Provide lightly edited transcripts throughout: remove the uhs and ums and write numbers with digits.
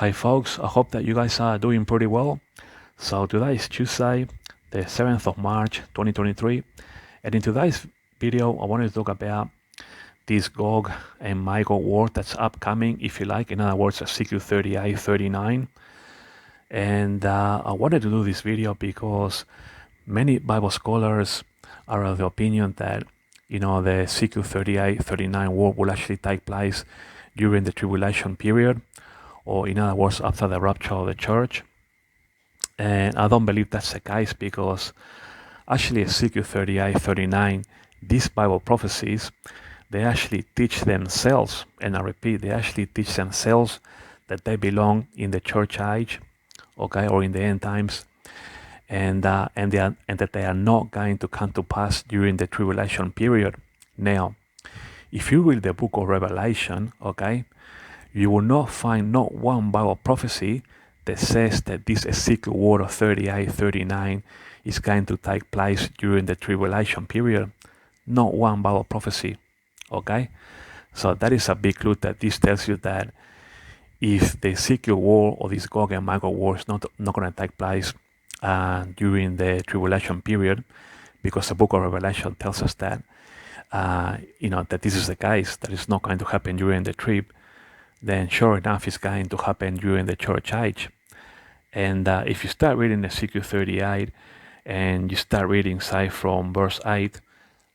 Hi folks, I hope that you guys are doing pretty well. So today is Tuesday, the 7th of March 2023, and in today's video I wanted to talk about this Gog and Magog war that's upcoming, if you like, in other words Ezekiel 38, 39. And I wanted to do this video because many Bible scholars are of the opinion that the Ezekiel 38, 39 war will actually take place during the tribulation period, or in other words, after the rapture of the church. And I don't believe that's the case because actually Ezekiel 38, 39, these Bible prophecies, they actually teach themselves, and I repeat, they actually teach themselves that they belong in the church age, okay, or in the end times, and that they are not going to come to pass during the tribulation period. Now, if you read the book of Revelation, okay, you will not find not one Bible prophecy that says that this Ezekiel word of 38, 39 is going to take place during the tribulation period. Not one Bible prophecy, okay? So that is a big clue that this tells you that if the Ezekiel war or this Gog and Magog war is not going to take place during the tribulation period, because the book of Revelation tells us that, that this is the case, that it's not going to happen during the trib, then sure enough it's going to happen during the church age. And if you start reading Ezekiel 38 and you start reading, say, from verse 8,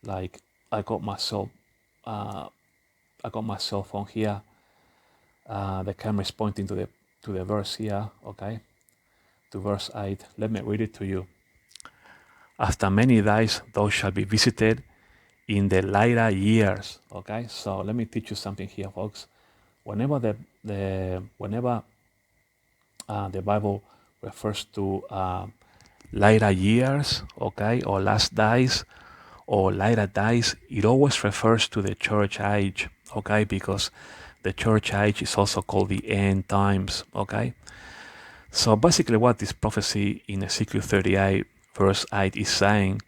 like I got my cell phone here, the camera is pointing to the verse here, okay, to verse 8. Let me read it to you. After many days thou shalt be visited in the later years, okay? So let me teach you something here, folks. Whenever the Bible refers to later years, okay, or last days, or later days, it always refers to the church age, okay, because the church age is also called the end times, okay. So basically, what this prophecy in Ezekiel 38, verse 8 is saying,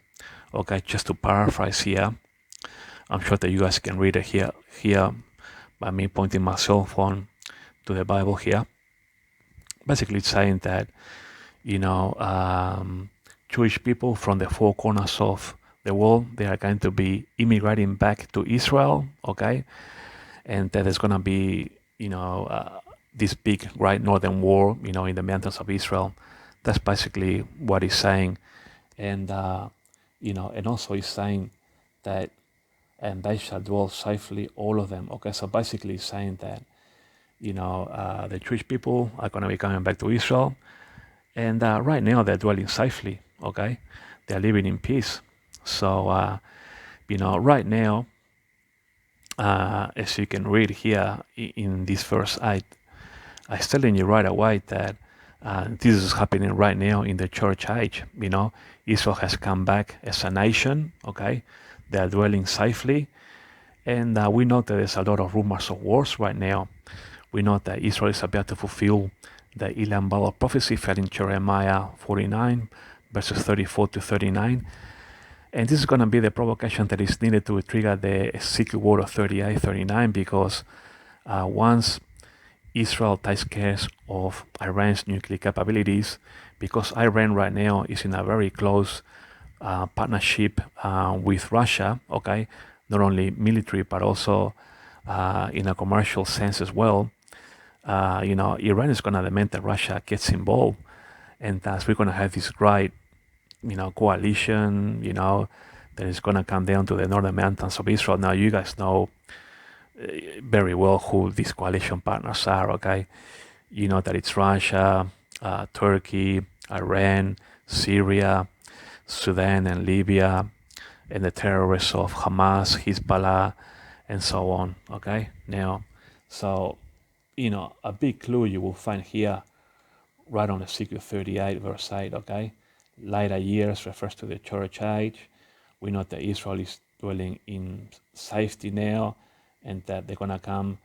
okay, just to paraphrase here, I'm sure that you guys can read it here by me pointing my cell phone to the Bible here. Basically, it's saying that, Jewish people from the four corners of the world, they are going to be immigrating back to Israel, okay? And that there's going to be, this big great northern war, in the mountains of Israel. That's basically what he's saying. And, and also he's saying that, and they shall dwell safely, all of them. Okay, so basically he's saying that, the Jewish people are going to be coming back to Israel. And right now they're dwelling safely, okay? They're living in peace. So, right now, as you can read here in this verse 8, I'm telling you right away that this is happening right now in the church age. Israel has come back as a nation, okay? They're dwelling safely. And we know that there's a lot of rumors of wars right now. We know that Israel is about to fulfill the Millenium Bible Prophecy found in Jeremiah 49, verses 34 to 39. And this is going to be the provocation that is needed to trigger the Ezekiel word of 38, 39, because once Israel takes care of Iran's nuclear capabilities, because Iran right now is in a very close partnership with Russia, okay, not only military but also in a commercial sense as well. Iran is going to demand that Russia gets involved, and thus we're going to have this great, coalition, that is going to come down to the northern mountains of Israel. Now, you guys know very well who these coalition partners are, okay? You know that it's Russia, Turkey, Iran, Syria, Sudan and Libya, and the terrorists of Hamas, Hezbollah, and so on, okay? Now, so, a big clue you will find here, right on Ezekiel 38, verse 8, okay? Later years refers to the church age. We know that Israel is dwelling in safety now, and that they're going to come,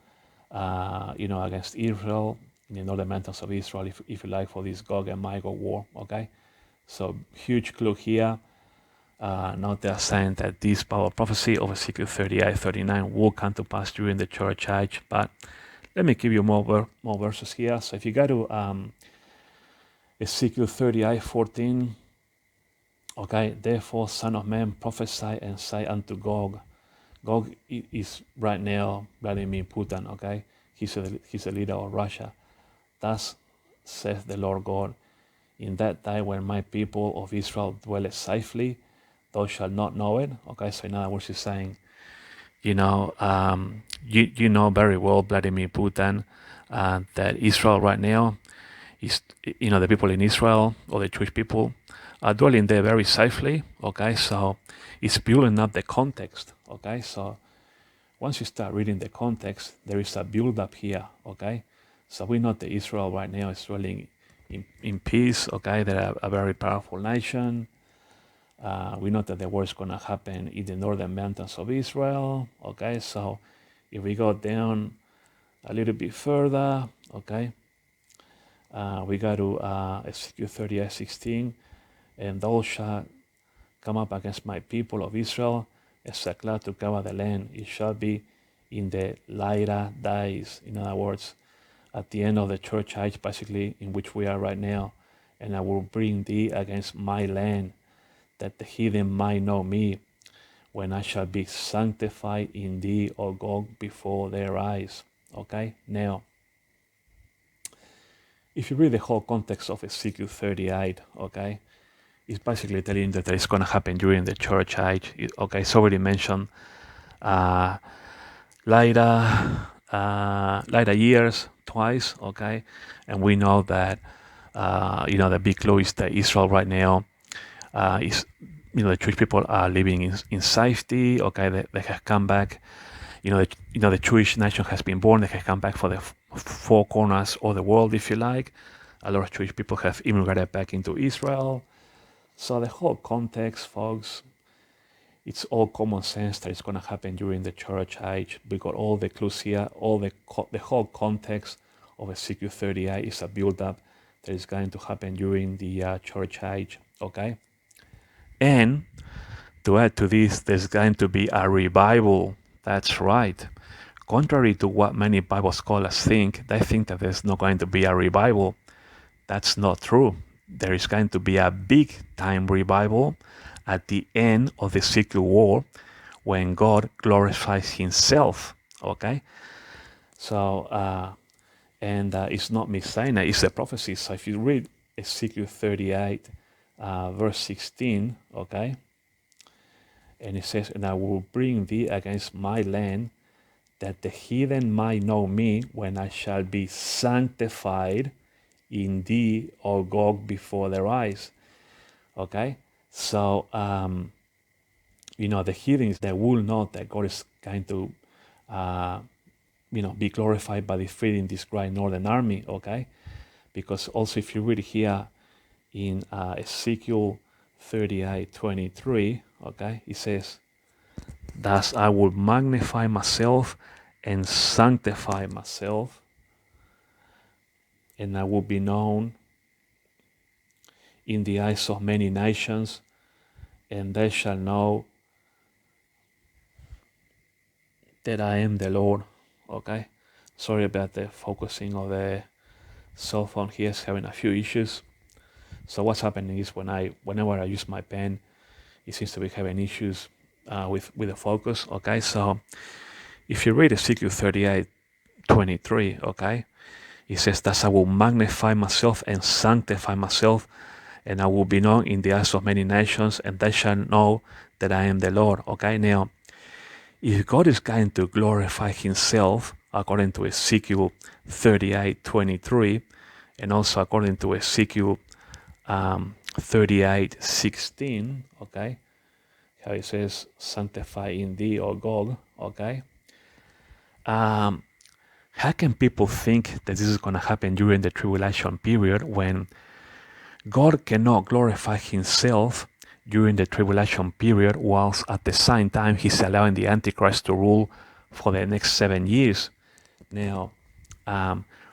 against Israel in the northern mountains of Israel, if you like, for this Gog and Magog war, okay? So, huge clue here. Now they're saying that this Bible prophecy of Ezekiel 38, 39 will come to pass during the church age, but Let me give you more verses here. So if you go to Ezekiel 38:14, okay, therefore, son of man, prophesy and say unto Gog. Gog is right now Vladimir Putin, okay? He's a leader of Russia. Thus saith the Lord God, in that day when my people of Israel dwelleth safely, thou shalt not know it. Okay, so in other words, he's saying, you know, you know very well, Vladimir Putin, that Israel right now is, you know, the people in Israel or the Jewish people are dwelling there very safely. Okay, so it's building up the context. Okay, so once you start reading the context, there is a build up here. Okay, so we know that Israel right now is dwelling in peace. Okay, they're a very powerful nation. We know that the war is going to happen in the northern mountains of Israel. Okay, so if we go down a little bit further, okay, we go to Ezekiel 38:16, and thou shalt come up against my people of Israel, as a cloud to cover the land. It shall be in the later days. In other words, at the end of the church age, basically, in which we are right now, and I will bring thee against my land, that the heathen might know me, when I shall be sanctified in thee, O Gog, before their eyes. Okay? Now, if you read the whole context of Ezekiel 38, okay, it's basically telling you that it's going to happen during the church age. Okay, it's already mentioned uh, later, later years twice, okay, and we know that you know, the big clue is that Israel right now is, you know, the Jewish people are living in safety. Okay, they have come back. You know, the Jewish nation has been born. They have come back for the four corners of the world, if you like. A lot of Jewish people have immigrated back into Israel. So the whole context, folks, it's all common sense that it's going to happen during the church age. We got all the clues here. All the whole context of Ezekiel 38 is a build-up that is going to happen during the church age. Okay, and to add to this, there's going to be a revival. That's right. Contrary to what many Bible scholars think, they think that there's not going to be a revival. That's not true. There is going to be a big time revival at the end of the Ezekiel war, when God glorifies himself. Okay? So, and it's not me saying it, it's a prophecy. So if you read Ezekiel 38, verse 16, okay? And it says, and I will bring thee against my land, that the heathen might know me, when I shall be sanctified in thee, O Gog, before their eyes. Okay? So, you know, the heathens, they will know that God is going to, you know, be glorified by defeating this great northern army. Okay? Because also, if you read here in Ezekiel 38:23, okay, it says, thus I will magnify myself and sanctify myself, and I will be known in the eyes of many nations, and they shall know that I am the Lord. Okay, sorry about the focusing of the cell phone here, is having a few issues. So what's happening is whenever I use my pen, it seems to be having issues with the focus. Okay, so if you read Ezekiel 38:23, okay, it says, thus I will magnify myself and sanctify myself, and I will be known in the eyes of many nations, and they shall know that I am the Lord. Okay, now, if God is going to glorify himself, according to Ezekiel 38:23, and also according to Ezekiel 38:16, okay, how it says, sanctify in thee, O God, okay, how can people think that this is going to happen during the tribulation period, when God cannot glorify himself during the tribulation period, whilst at the same time he's allowing the Antichrist to rule for the next 7 years? Now,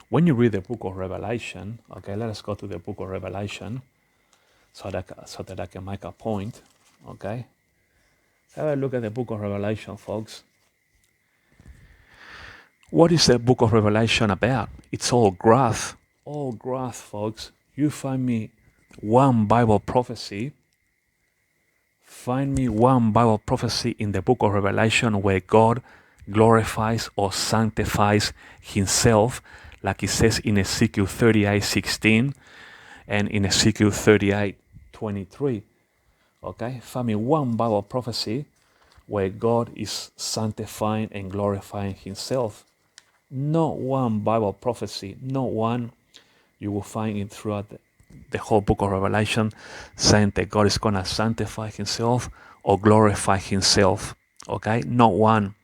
when you read the book of Revelation, okay, let us go to the book of Revelation so that I can make a point, okay? Have a look at the book of Revelation, folks. What is the book of Revelation about? It's all graph. All graph, folks. You find me one Bible prophecy. Find me one Bible prophecy in the book of Revelation where God glorifies or sanctifies himself, like it says in Ezekiel 38:16 and in Ezekiel 38:23. Okay? Find me one Bible prophecy where God is sanctifying and glorifying himself. Not one Bible prophecy, not one you will find it throughout the whole book of Revelation saying that God is going to sanctify himself or glorify himself. Okay? Not one.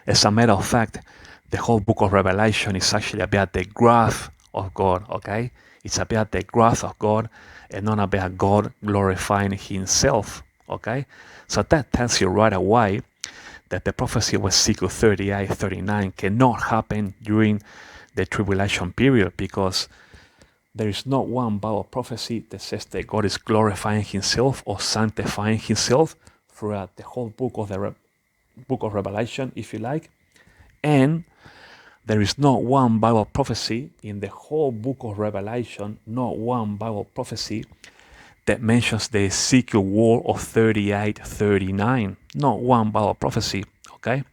As a matter of fact, the whole book of Revelation is actually about the wrath of God. Okay? It's about the wrath of God and not about God glorifying himself. Okay? So that tells you right away that the prophecy of Ezekiel 38:39 cannot happen during the tribulation period, because there is not one Bible prophecy that says that God is glorifying himself or sanctifying himself throughout the whole book of the book of Revelation, if you like. And there is not one Bible prophecy in the whole book of Revelation, not one Bible prophecy that mentions the Ezekiel war of 38:39. Not one Bible prophecy. Okay?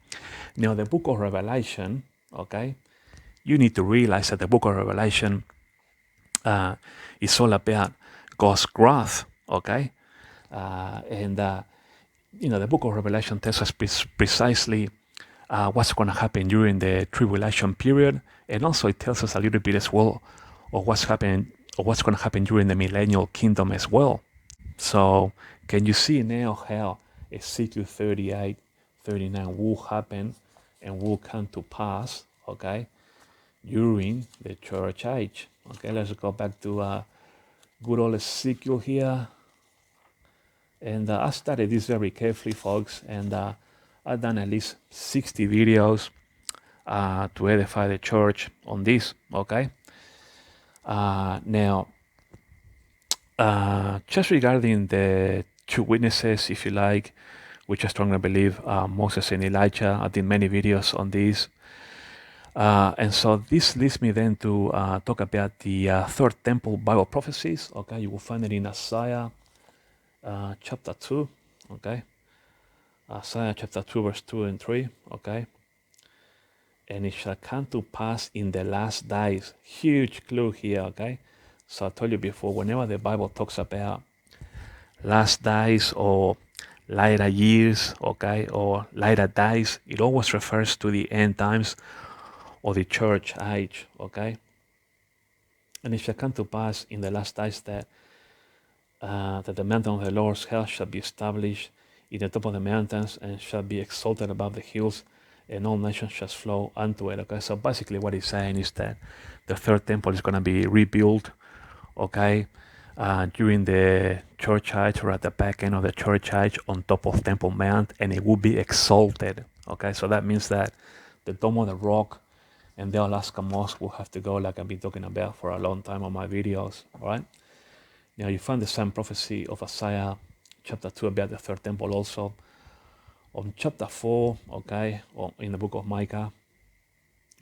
Now the book of Revelation, okay, you need to realize that the book of Revelation is all about God's wrath, okay? The book of Revelation tells us precisely what's going to happen during the tribulation period, and also it tells us a little bit as well of what's happening or what's going to happen during the Millennium Kingdom as well. So can you see now how Ezekiel 38:39 will happen and will come to pass, okay, during the church age? Okay, let's go back to good old Ezekiel here. And I studied this very carefully, folks, and I've done at least 60 videos to edify the church on this, okay? Now, just regarding the two witnesses, if you like, which I strongly believe Moses and Elijah, I did many videos on this. And so this leads me then to talk about the Third Temple Bible Prophecies. Okay, you will find it in Isaiah chapter 2. Okay, Isaiah chapter 2, verse 2 and 3. Okay, and it shall come to pass in the last days. Huge clue here. Okay, so I told you before, whenever the Bible talks about last days or later years, okay, or later days, it always refers to the end times or the church age, okay? And it shall come to pass in the last days that the mountain of the Lord's house shall be established in the top of the mountains and shall be exalted above the hills, and all nations shall flow unto it. Okay, so basically what he's saying is that the third temple is going to be rebuilt, okay, during the church age or at the back end of the church age on top of Temple Mount, and it will be exalted. Okay, so that means that the Dome of the Rock and the Alaska Mosque will have to go, like I've been talking about for a long time on my videos. All right. Now you find the same prophecy of Isaiah chapter 2 about the third temple also on chapter 4, okay, or in the book of Micah.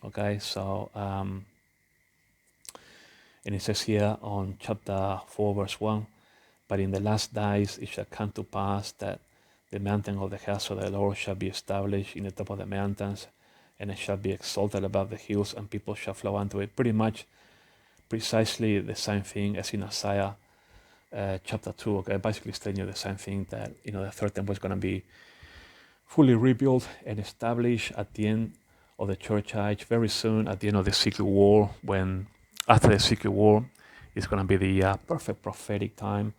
Okay, so and it says here on chapter 4 verse 1, but in the last days it shall come to pass that the mountain of the house of the Lord shall be established in the top of the mountains, and it shall be exalted above the hills, and people shall flow unto it. Pretty much precisely the same thing as in Isaiah chapter 2. Okay, basically it's telling you the same thing, that the third temple is going to be fully rebuilt and established at the end of the church age very soon, at the end of the Ezekiel war, when after the Ezekiel war it's going to be the perfect prophetic time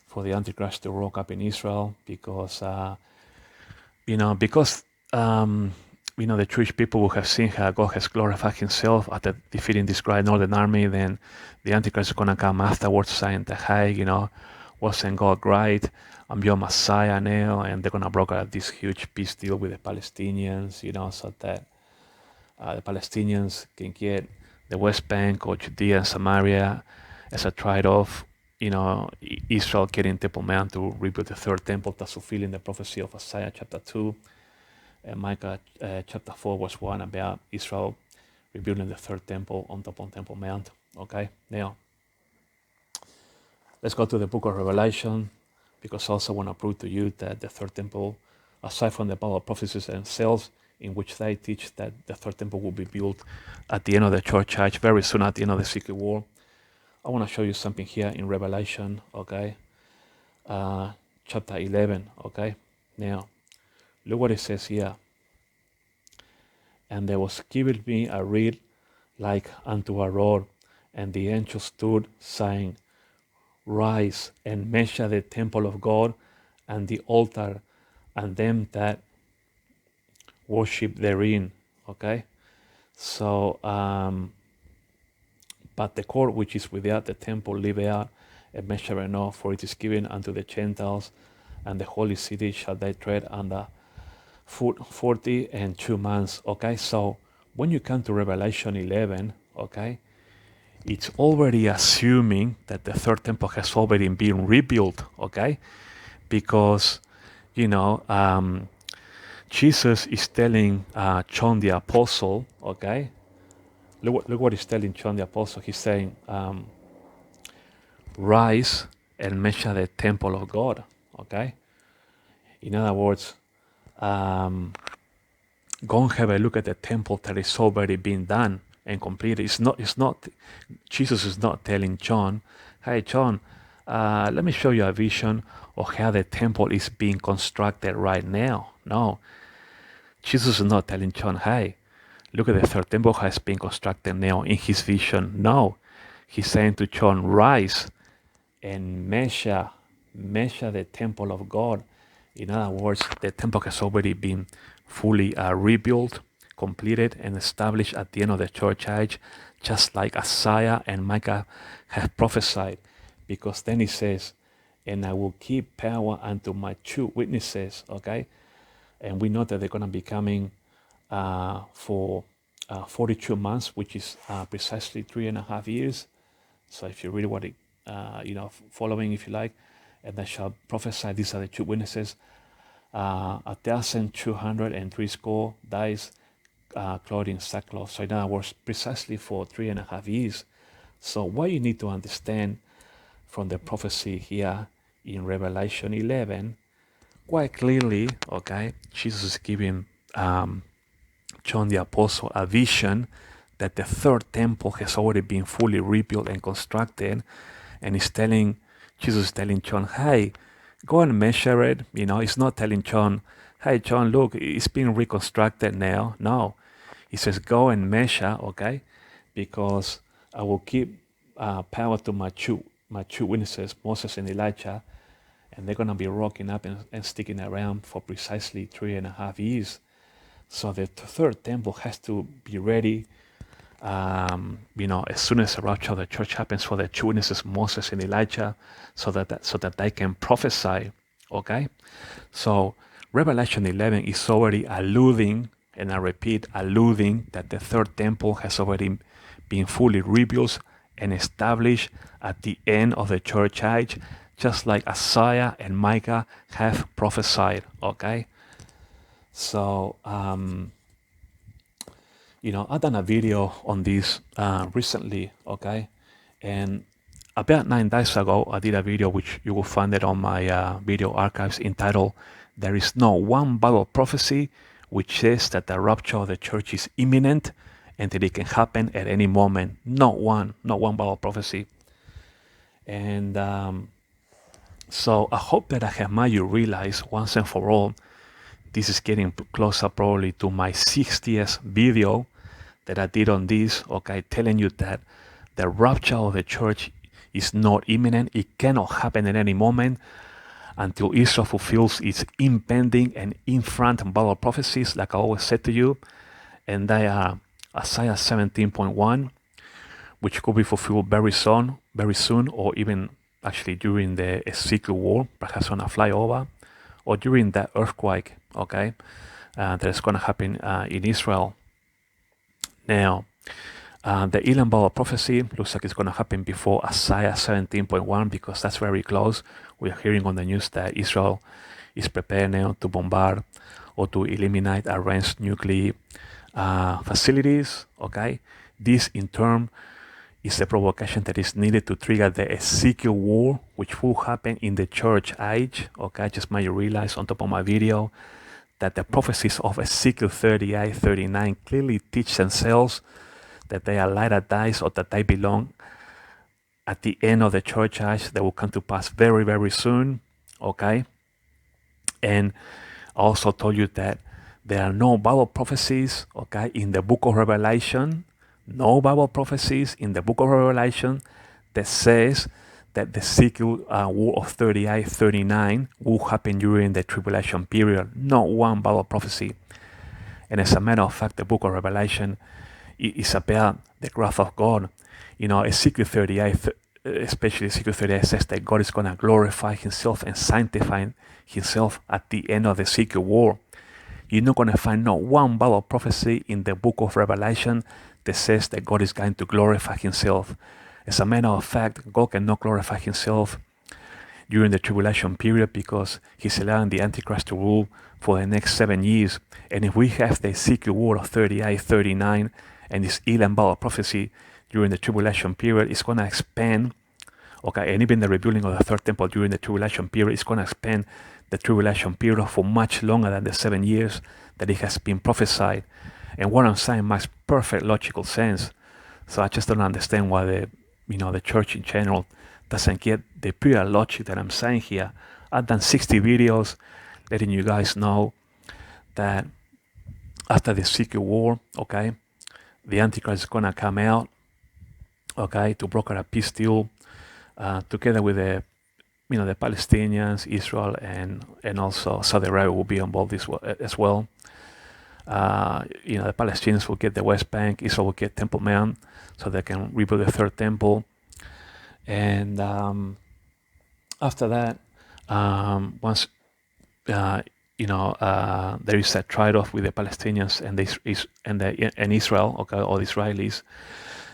for the Antichrist to rock up in Israel, because the Jewish people will have seen how God has glorified himself after defeating this great northern army. Then the Antichrist is going to come afterwards saying that, hey, wasn't God great? I'm your Messiah now. And they're going to broker this huge peace deal with the Palestinians, so that the Palestinians can get the West Bank or Judea and Samaria as a trade-off. Israel getting Temple Mount to rebuild the third temple, thus fulfilling the prophecy of Isaiah chapter 2. and Micah chapter 4 verse 1 about Israel rebuilding the third temple on top of Temple Mount. Okay, now let's go to the book of Revelation, because I also want to prove to you that the third temple, aside from the Bible prophecies themselves, in which they teach that the third temple will be built at the end of the church age, very soon at the end of the secret war. I want to show you something here in Revelation, okay? Chapter 11, okay? Now, look what it says here. And there was given me a reed like unto a rod, and the angel stood, saying, Rise and measure the temple of God and the altar and them that worship therein. Okay? So, but the court which is without the temple leave out and measure enough, for it is given unto the Gentiles, and the holy city shall they tread under foot 42 months. Okay? So, when you come to Revelation 11, okay, it's already assuming that the third temple has already been rebuilt, okay? Because, Jesus is telling John the Apostle, okay? Look what he's telling John the Apostle. He's saying, rise and measure the temple of God, okay? In other words, go and have a look at the temple that is already been done and completed. Jesus is not telling John, hey John, let me show you a vision of how the temple is being constructed right now. No, Jesus is not telling John, hey, look at the third temple has been constructed now in his vision. No, he's saying to John, rise and measure the temple of God. In other words, the temple has already been fully rebuilt, completed, and established at the end of the church age, just like Isaiah and Micah have prophesied. Because then he says, and I will keep power unto my two witnesses, okay? And we know that they're going to be coming for 42 months, which is precisely 3.5 years. So if you really want to, following, if you like, and they shall prophesy, these are the two witnesses, 1,203 days clothed in sackcloth. So in other words, precisely for 3.5 years. So what you need to understand from the prophecy here in Revelation 11, quite clearly, okay, Jesus is giving John the Apostle a vision that the third temple has already been fully rebuilt and constructed, and Jesus is telling John, hey, go and measure it. He's not telling John, hey John, look, it's being reconstructed now. No, he says, go and measure, okay, because I will give power to my two witnesses, Moses and Elijah, and they're going to be rocking up and sticking around for precisely 3.5 years. So the third temple has to be ready, as soon as the rapture of the church happens, for the two witnesses, Moses and Elijah, so that they can prophesy. Okay, so Revelation 11 is already alluding, and I repeat, alluding that the third temple has already been fully rebuilt and established at the end of the church age, just like Isaiah and Micah have prophesied. Okay, so I've done a video on this recently, okay? And about 9 days ago, I did a video which you will find it on my video archives, entitled, There is no one Bible prophecy which says that the rapture of the church is imminent and that it can happen at any moment. Not one Bible prophecy. And so I hope that I have made you realize once and for all, this is getting closer probably to my 60th video that I did on this, okay, telling you that the rapture of the church is not imminent. It cannot happen at any moment until Israel fulfills its impending and in front Bible prophecies, like I always said to you. And they are Isaiah 17.1, which could be fulfilled very soon, or even actually during the Ezekiel war, perhaps on a flyover, or during that earthquake, okay, that is going to happen in Israel. Now, the Elam Bible prophecy looks like it's going to happen before Isaiah 17.1, because that's very close. We're hearing on the news that Israel is prepared now to bombard or to eliminate Iran's nuclear facilities. Okay, this in turn is the provocation that is needed to trigger the Ezekiel war, which will happen in the church age. Okay, just might you realize on top of my video that the prophecies of Ezekiel 38, 39 clearly teach themselves that they are latter days, or that they belong at the end of the church age that will come to pass very, very soon. Okay, and I also told you that there are no Bible prophecies, okay, in the book of Revelation. No Bible prophecies in the book of Revelation that says that the Ezekiel war of 38, 39 will happen during the tribulation period. Not one Bible prophecy. And as a matter of fact, the book of Revelation is about the wrath of God. You know, Ezekiel 38, especially Ezekiel 38, says that God is going to glorify himself and sanctify himself at the end of the Ezekiel war. You're not going to find not one Bible prophecy in the book of Revelation that says that God is going to glorify himself. As a matter of fact, God cannot glorify himself during the tribulation period because he's allowing the Antichrist to rule for the next 7 years. And if we have the Ezekiel war of 38, 39, and this Elam Bible prophecy during the tribulation period, it's going to expand. Okay, and even the rebuilding of the third temple during the tribulation period is going to expand the tribulation period for much longer than the 7 years that it has been prophesied. And what I'm saying makes perfect logical sense. So I just don't understand why the church in general doesn't get the pure logic that I'm saying here. I've done 60 videos letting you guys know that after the Ezekiel war, okay, the Antichrist is going to come out, okay, to broker a peace deal together with the Palestinians, Israel, and also Saudi Arabia will be involved as well. The Palestinians will get the West Bank, Israel will get Temple Mount, so they can rebuild the third temple. And after that, once there is a trade-off with the Palestinians and Israel, okay, or the Israelis,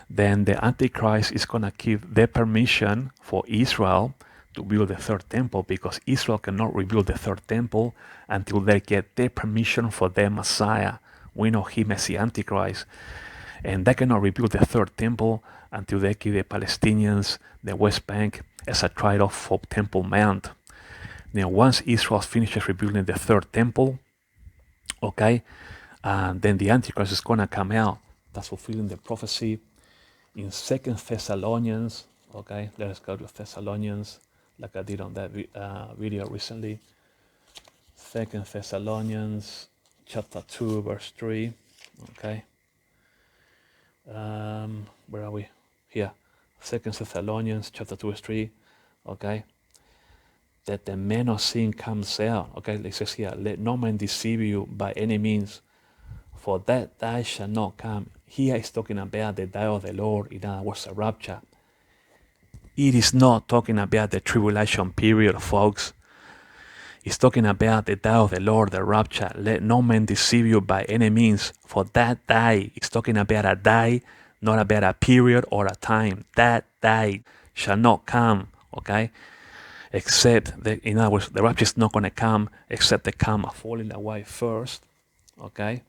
then the Antichrist is going to give the permission for Israel to build the third temple, because Israel cannot rebuild the third temple until they get their permission for their Messiah. We know him as the Antichrist. And they cannot rebuild the third temple until they give the Palestinians the West Bank as a trade-off for Temple Mount. Now, once Israel finishes rebuilding the third temple, okay, then the Antichrist is going to come out. That's fulfilling the prophecy in 2 Thessalonians. Okay, let us go to Thessalonians, like I did on that video recently. 2 Thessalonians chapter 2 verse 3. Okay, where are we? Here, 2 Thessalonians chapter 2 verse 3. Okay, that the man of sin comes out. Okay, it says here, let no man deceive you by any means, for that day shall not come. Here is talking about the day of the Lord, in other words, the rapture. It is not talking about the tribulation period, folks. It's talking about the day of the Lord, the rapture. Let no man deceive you by any means, for that day. It's talking about a day, not about a period or a time. That day shall not come, okay? Except, in other words, the rapture is not going to come except the come of falling away first, okay?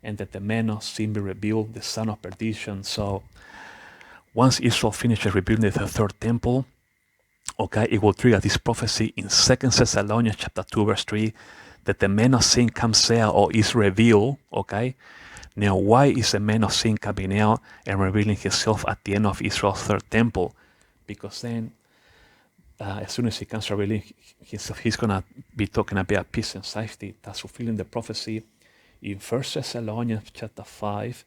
And that the man of sin be revealed, the son of perdition. So once Israel finishes rebuilding the third temple, okay, it will trigger this prophecy in 2 Thessalonians chapter 2 verse 3, that the man of sin comes out or is revealed, okay? Now, why is the man of sin coming out and revealing himself at the end of Israel's third temple? Because then, as soon as he comes revealing himself, he's going to be talking about peace and safety. That's fulfilling the prophecy in 1 Thessalonians chapter 5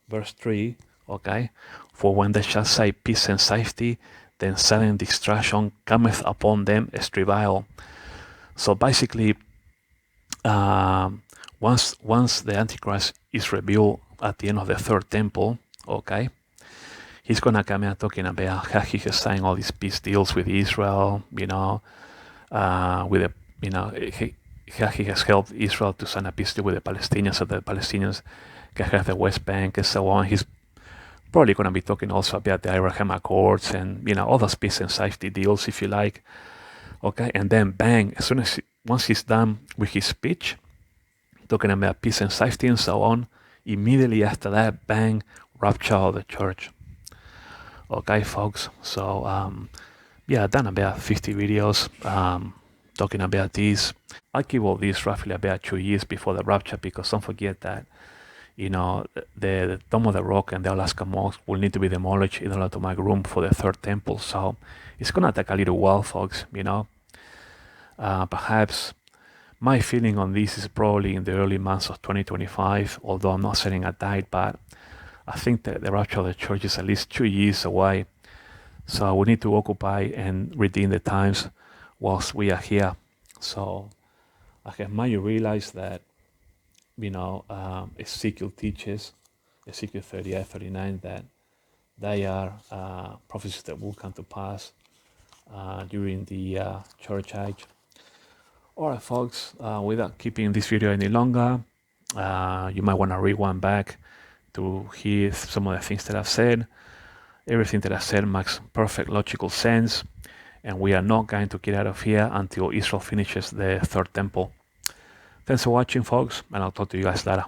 verse 3, okay? For when they shall say peace and safety, then sudden destruction cometh upon them as travail. So basically, once the Antichrist is revealed at the end of the third temple, okay, he's going to come out talking about how he has signed all these peace deals with Israel, how he has helped Israel to sign a peace deal with the Palestinians, so the Palestinians can have the West Bank and so on. He's probably going to be talking also about the Abraham Accords and all those peace and safety deals, if you like. Okay, and then bang, as soon as once he's done with his speech, talking about peace and safety and so on, immediately after that, bang, rapture of the church. Okay, folks. So yeah, I've done about 50 videos talking about this. I keep all this roughly about 2 years before the rapture, because don't forget that, you know, the Dome of the Rock and the Alaska Mosque will need to be demolished in order to make room for the third temple. So it's gonna take a little while, folks. You know, perhaps my feeling on this is probably in the early months of 2025. Although I'm not setting a date, but I think that the rapture of the church is at least 2 years away. So we need to occupy and redeem the times whilst we are here. So I have made you realize that, you know, Ezekiel teaches, Ezekiel 38, 39, that they are prophecies that will come to pass during the church age. Alright, folks, without keeping this video any longer, you might want to rewind back to hear some of the things that I've said. Everything that I said makes perfect logical sense, and we are not going to get out of here until Israel finishes the third temple. Thanks for watching, folks, and I'll talk to you guys later.